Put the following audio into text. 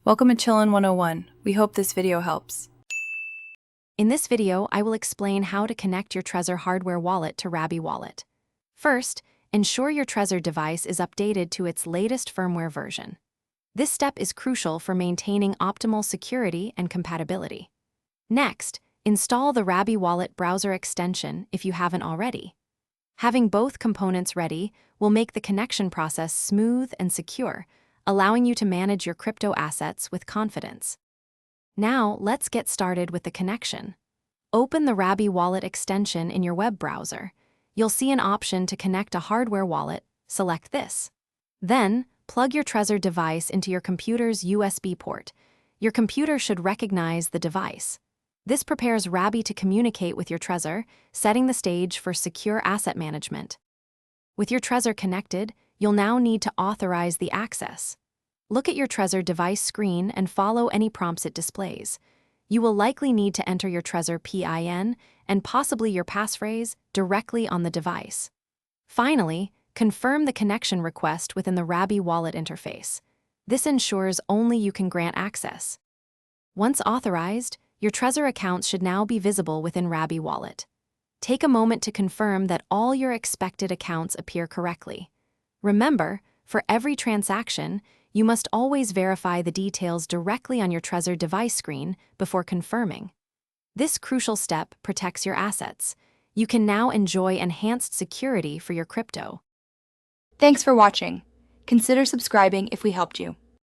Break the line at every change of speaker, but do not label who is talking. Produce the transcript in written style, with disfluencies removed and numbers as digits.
Welcome to Chillin' 101. We hope this video helps.
In this video, I will explain how to connect your Trezor hardware wallet to Rabby wallet. First, ensure your Trezor device is updated to its latest firmware version. This step is crucial for maintaining optimal security and compatibility. Next, install the Rabby wallet browser extension if you haven't already. Having both components ready will make the connection process smooth and secure, allowing you to manage your crypto assets with confidence. Now, let's get started with the connection. Open the Rabby wallet extension in your web browser. You'll see an option to connect a hardware wallet. Select this. Then, plug your Trezor device into your computer's USB port. Your computer should recognize the device. This prepares Rabby to communicate with your Trezor, setting the stage for secure asset management. With your Trezor connected, you'll now need to authorize the access. Look at your Trezor device screen and follow any prompts it displays. You will likely need to enter your Trezor PIN and possibly your passphrase directly on the device. Finally, confirm the connection request within the Rabby wallet interface. This ensures only you can grant access. Once authorized, your Trezor accounts should now be visible within Rabby wallet. Take a moment to confirm that all your expected accounts appear correctly. Remember, for every transaction, you must always verify the details directly on your Trezor device screen before confirming. This crucial step protects your assets. You can now enjoy enhanced security for your crypto.
Thanks for watching. Consider subscribing if we helped you.